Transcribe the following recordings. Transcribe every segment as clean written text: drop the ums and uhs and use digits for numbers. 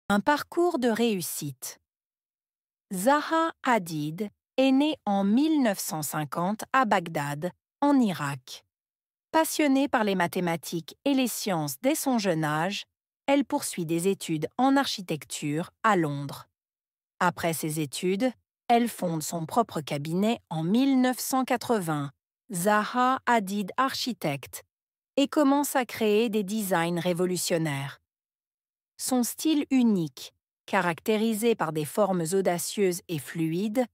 Un parcours de réussite. Zaha Hadid est née en 1950 à Bagdad, en Irak. Passionnée par les mathématiques et les sciences dès son jeune âge, elle poursuit des études en architecture à Londres. Après ses études, elle fonde son propre cabinet en 1980, Zaha Hadid Architect, et commence à créer des designs révolutionnaires. Son style unique, caractérisé par des formes audacieuses et fluides,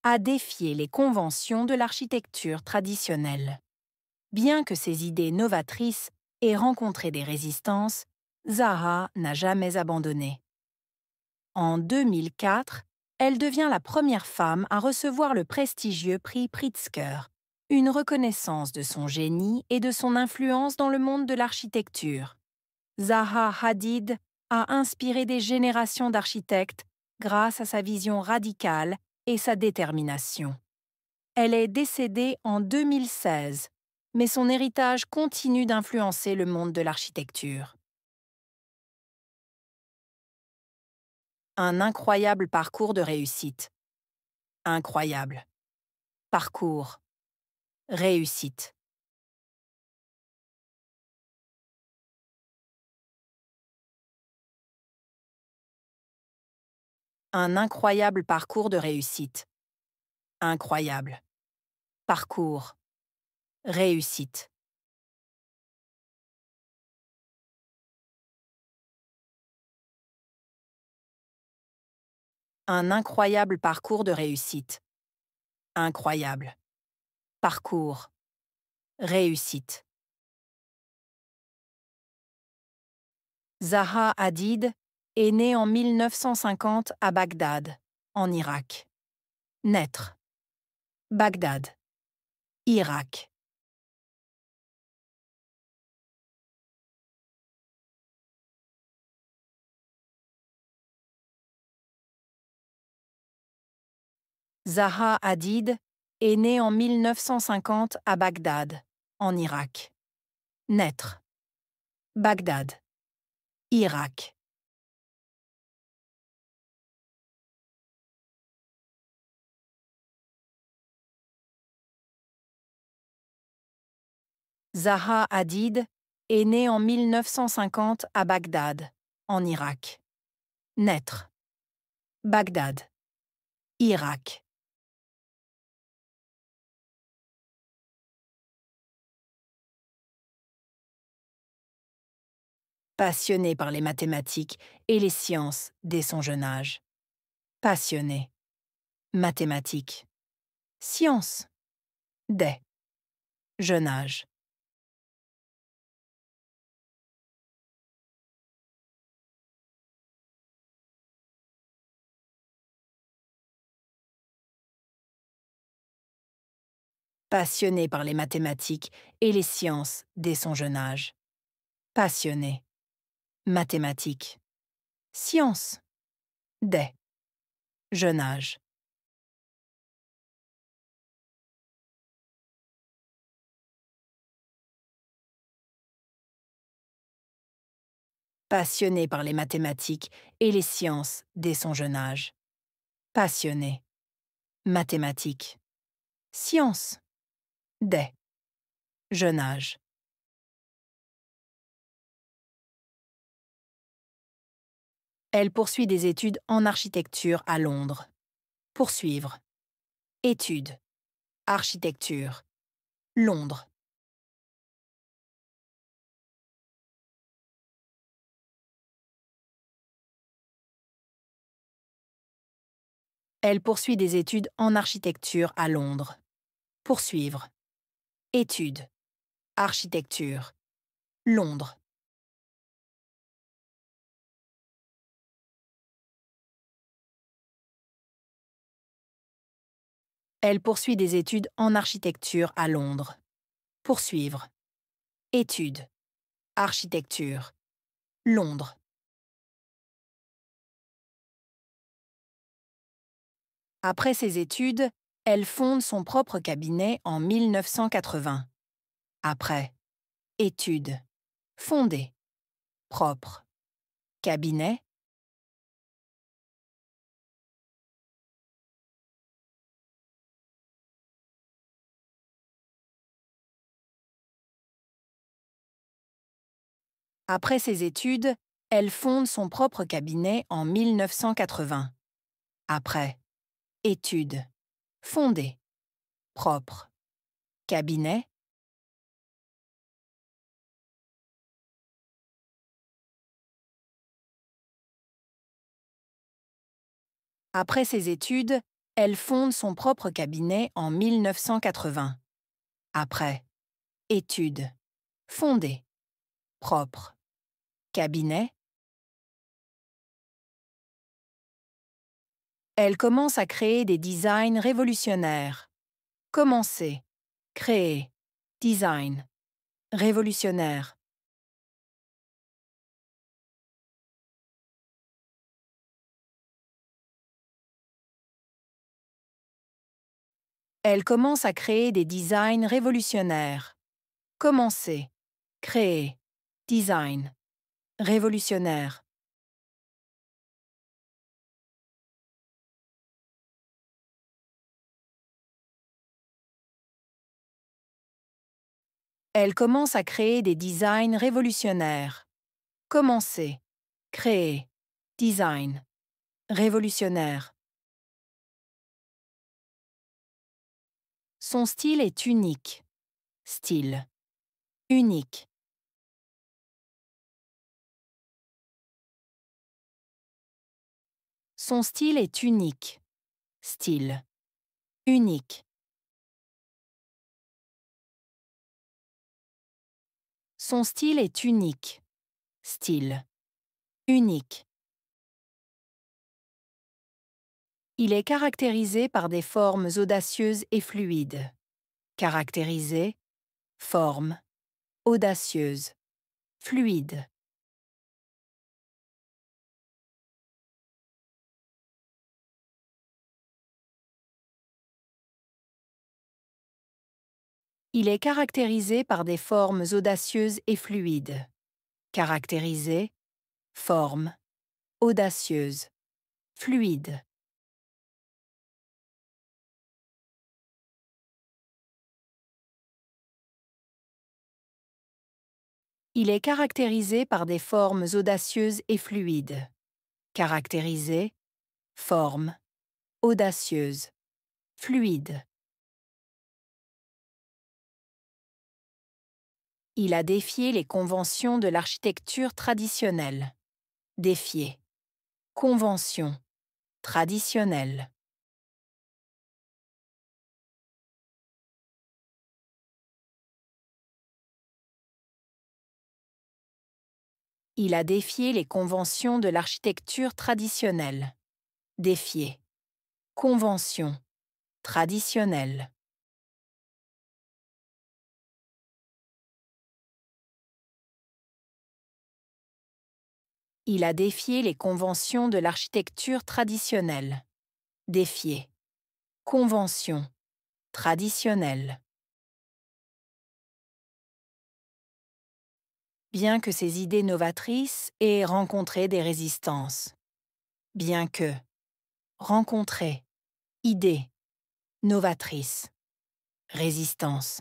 a défié les conventions de l'architecture traditionnelle. Bien que ses idées novatrices aient rencontré des résistances, Zaha n'a jamais abandonné. En 2004, elle devient la première femme à recevoir le prestigieux prix Pritzker, une reconnaissance de son génie et de son influence dans le monde de l'architecture. Zaha Hadid a inspiré des générations d'architectes grâce à sa vision radicale et sa détermination. Elle est décédée en 2016, mais son héritage continue d'influencer le monde de l'architecture. Un incroyable parcours de réussite. Incroyable. Parcours. Réussite. Un incroyable parcours de réussite. Incroyable. Parcours. Réussite. Un incroyable parcours de réussite. Incroyable. Parcours. Réussite. Zaha Hadid est née en 1950 à Bagdad, en Irak. Naître. Bagdad. Irak. Zaha Hadid est née en 1950 à Bagdad, en Irak. Naître. Bagdad. Irak. Zaha Hadid est née en 1950 à Bagdad, en Irak. Naître. Bagdad. Irak. Passionnée par les mathématiques et les sciences dès son jeune âge. Passionnée. Mathématiques. Sciences. Dès. Jeune âge. Passionnée par les mathématiques et les sciences dès son jeune âge. Passionnée. Mathématiques. Sciences. Dès. Jeune âge. Passionnée par les mathématiques et les sciences dès son jeune âge. Passionnée. Mathématiques. Sciences. Dès. Jeune âge. Elle poursuit des études en architecture à Londres. Poursuivre. Études. Architecture. Londres. Elle poursuit des études en architecture à Londres. Poursuivre. Études. Architecture. Londres. Elle poursuit des études en architecture à Londres. Poursuivre. Études. Architecture. Londres. Après ses études, elle fonde son propre cabinet en 1980. Après. Études. Fondé. Propre. Cabinet. Après ses études, elle fonde son propre cabinet en 1980. Après. Études. Fondé. Propre. Cabinet. Après ses études, elle fonde son propre cabinet en 1980. Après. Études. Fondé. Propre. Cabinet. Elle commence à créer des designs révolutionnaires. Commencer. Créer. Design. Révolutionnaire. Elle commence à créer des designs révolutionnaires. Commencer. Créer. Design. Révolutionnaire. Elle commence à créer des designs révolutionnaires. Commencer. Créer. Design. Révolutionnaire. Son style est unique. Style. Unique. Son style est unique. Style. Unique. Son style est unique. Style. Unique. Il est caractérisé par des formes audacieuses et fluides. Caractérisé. Forme. Audacieuse. Fluide. Il est caractérisé par des formes audacieuses et fluides. Caractérisé. Forme. Audacieuse. Fluide. Il est caractérisé par des formes audacieuses et fluides. Caractérisé. Forme. Audacieuse. Fluide. Il a défié les conventions de l'architecture traditionnelle. Défier. Convention. Traditionnelle. Il a défié les conventions de l'architecture traditionnelle. Défier. Convention. Traditionnelle. Il a défié les conventions de l'architecture traditionnelle. Défier. Convention. Traditionnelle. Bien que ses idées novatrices aient rencontré des résistances. Bien que. Rencontrer. Idée. Novatrice. Résistance.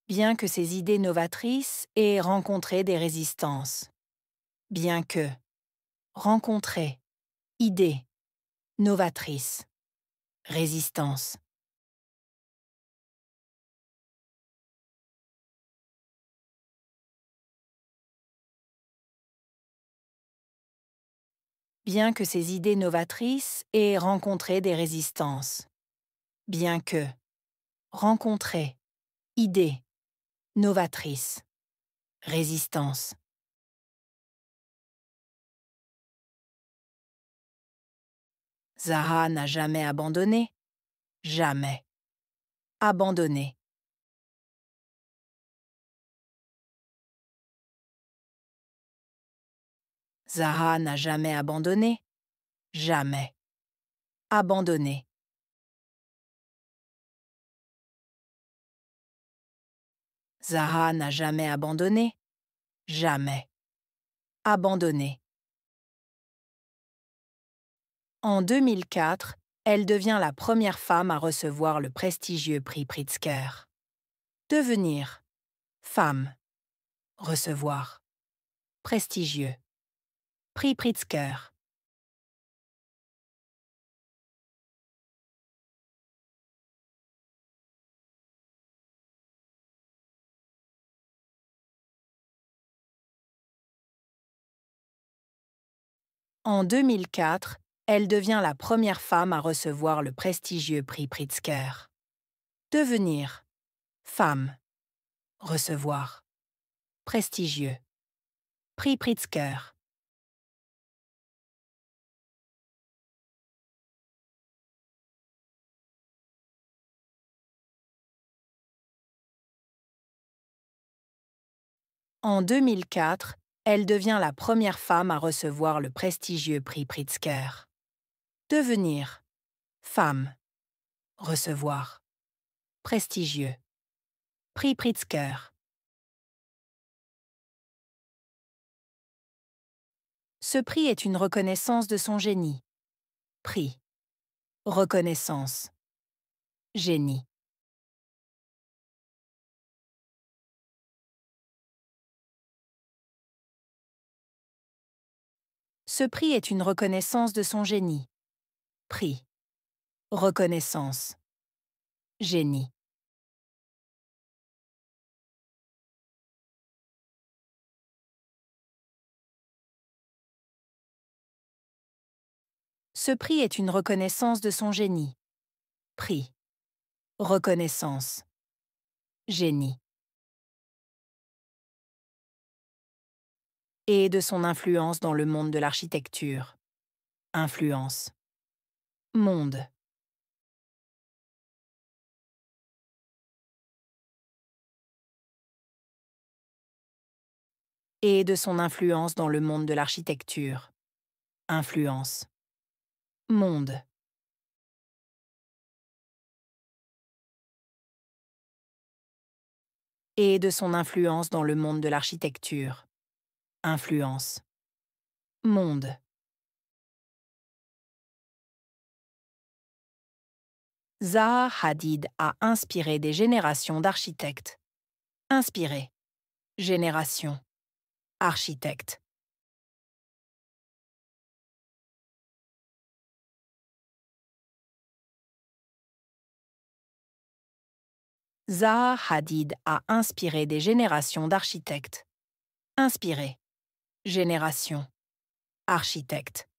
Bien que ses idées novatrices aient rencontré des résistances. Bien que. Rencontrer. Idée. Novatrice. Résistance. Bien que ses idées novatrices aient rencontré des résistances. Bien que. Rencontrer. Idée. Novatrice. Résistance. Zaha n'a jamais abandonné. Jamais. Abandonné. Zaha n'a jamais abandonné. Jamais. Abandonné. Zaha n'a jamais abandonné. Jamais. Abandonné. En 2004, elle devient la première femme à recevoir le prestigieux prix Pritzker. Devenir. Femme. Recevoir. Prestigieux. Prix Pritzker. En 2004, elle devient la première femme à recevoir le prestigieux prix Pritzker. Devenir. Femme. Recevoir. Prestigieux. Prix Pritzker. En 2004, elle devient la première femme à recevoir le prestigieux prix Pritzker. Devenir. Femme. Recevoir. Prestigieux. Prix Pritzker. Ce prix est une reconnaissance de son génie. Prix. Reconnaissance. Génie. Ce prix est une reconnaissance de son génie. Prix. Reconnaissance. Génie. Ce prix est une reconnaissance de son génie. Prix. Reconnaissance. Génie. Et de son influence dans le monde de l'architecture. Influence. Monde. Et de son influence dans le monde de l'architecture. Influence. Monde. Et de son influence dans le monde de l'architecture. Influence. Monde. Zaha Hadid a inspiré des générations d'architectes. Inspiré. Génération. Architecte. Zaha Hadid a inspiré des générations d'architectes. Inspiré. Génération. Architecte.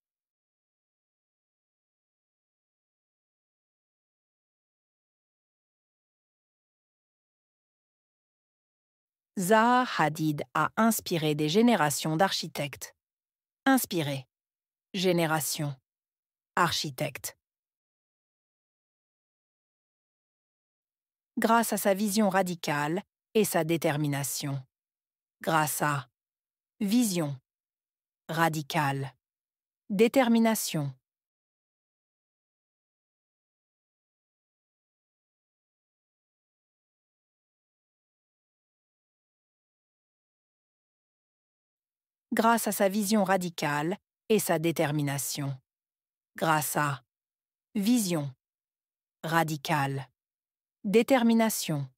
Zaha Hadid a inspiré des générations d'architectes. Inspiré. Génération. Architecte. Grâce à sa vision radicale et sa détermination. Grâce à. Vision. Radicale. Détermination. Grâce à sa vision radicale et sa détermination. Grâce à. Vision. Radicale. Détermination.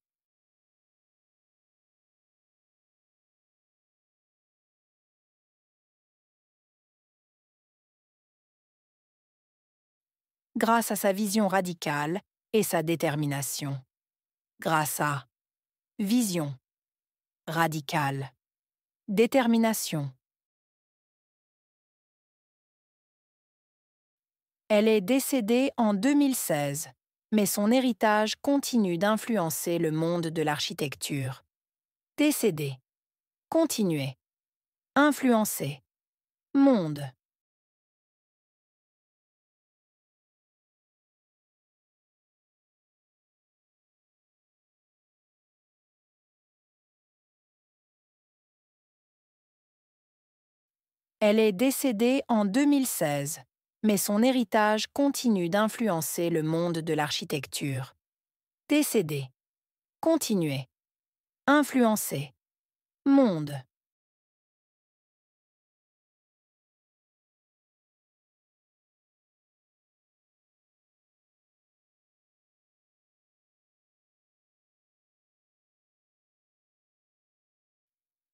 Grâce à sa vision radicale et sa détermination. Grâce à. Vision. Radicale. Détermination. Elle est décédée en 2016, mais son héritage continue d'influencer le monde de l'architecture. Décédée. Continuer. Influencer. Monde. Elle est décédée en 2016, mais son héritage continue d'influencer le monde de l'architecture. Décédée. Continuer. Influencer. Monde.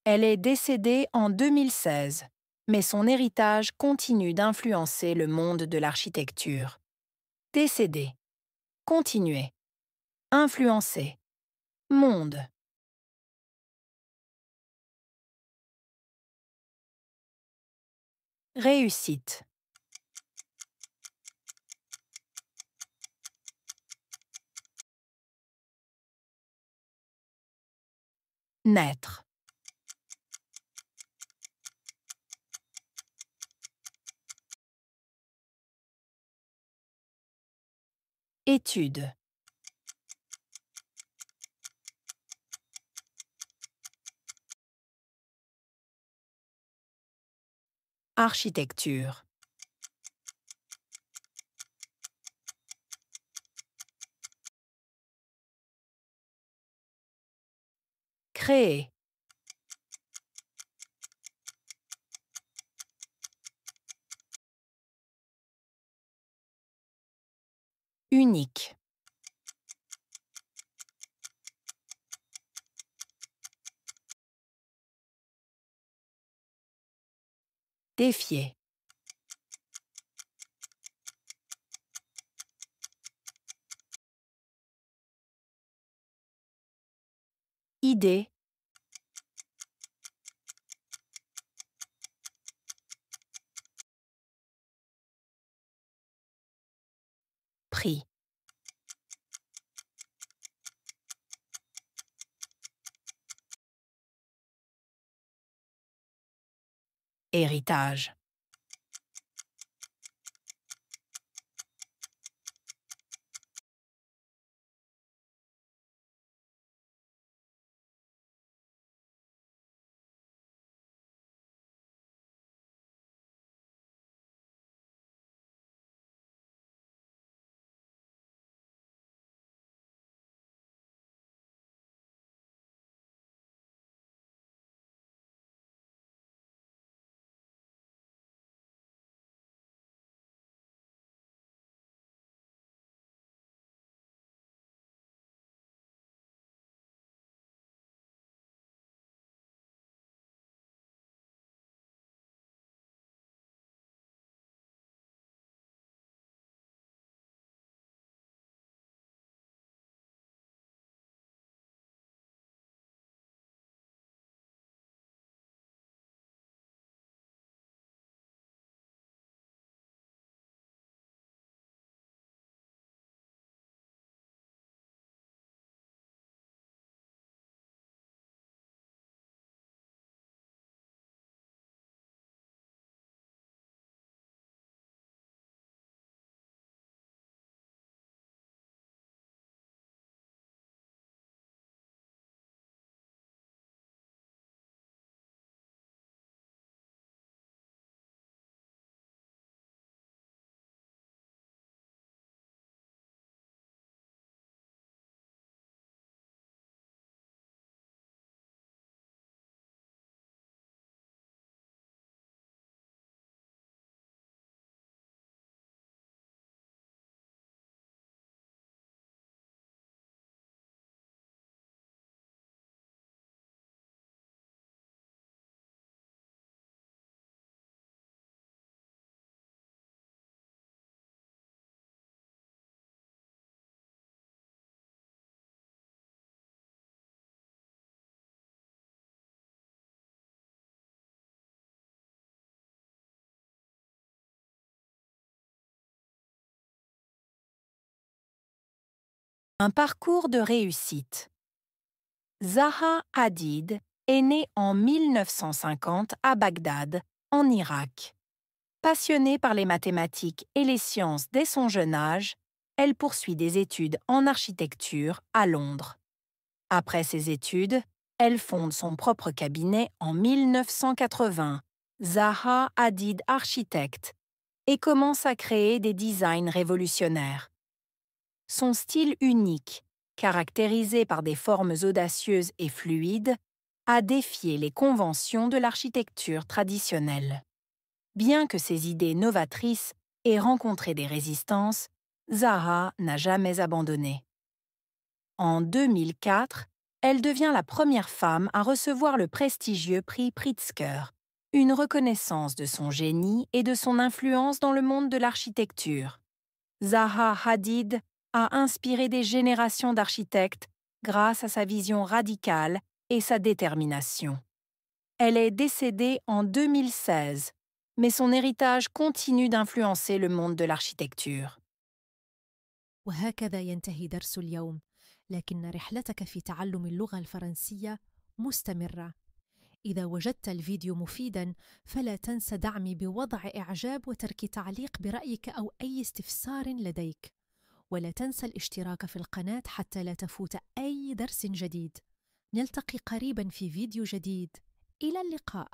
Elle est décédée en 2016, mais son héritage continue d'influencer le monde de l'architecture. Décédée. Continuer. Influencer. Monde. Réussite. Naître. Étude. Architecture. Créer. Unique. Défier. Idée. Prix. Héritage. Un parcours de réussite. Zaha Hadid est née en 1950 à Bagdad, en Irak. Passionnée par les mathématiques et les sciences dès son jeune âge, elle poursuit des études en architecture à Londres. Après ses études, elle fonde son propre cabinet en 1980, Zaha Hadid Architect, et commence à créer des designs révolutionnaires. Son style unique, caractérisé par des formes audacieuses et fluides, a défié les conventions de l'architecture traditionnelle. Bien que ses idées novatrices aient rencontré des résistances, Zaha n'a jamais abandonné. En 2004, Elle devient la première femme à recevoir le prestigieux prix Pritzker, une reconnaissance de son génie et de son influence dans le monde de l'architecture. Zaha Hadid a inspiré des générations d'architectes grâce à sa vision radicale et sa détermination. Elle est décédée en 2016, mais son héritage continue d'influencer le monde de l'architecture. وهكذا ينتهي درس اليوم، لكن رحلتك في تعلم اللغة الفرنسية مستمرة. إذا وجدت الفيديو مفيداً فلا تنس دعمي بوضع إعجاب وترك تعليق برأيك أو أي استفسار لديك، ولا تنسى الاشتراك في القناة حتى لا تفوت أي درس جديد. نلتقي قريباً في فيديو جديد. إلى اللقاء.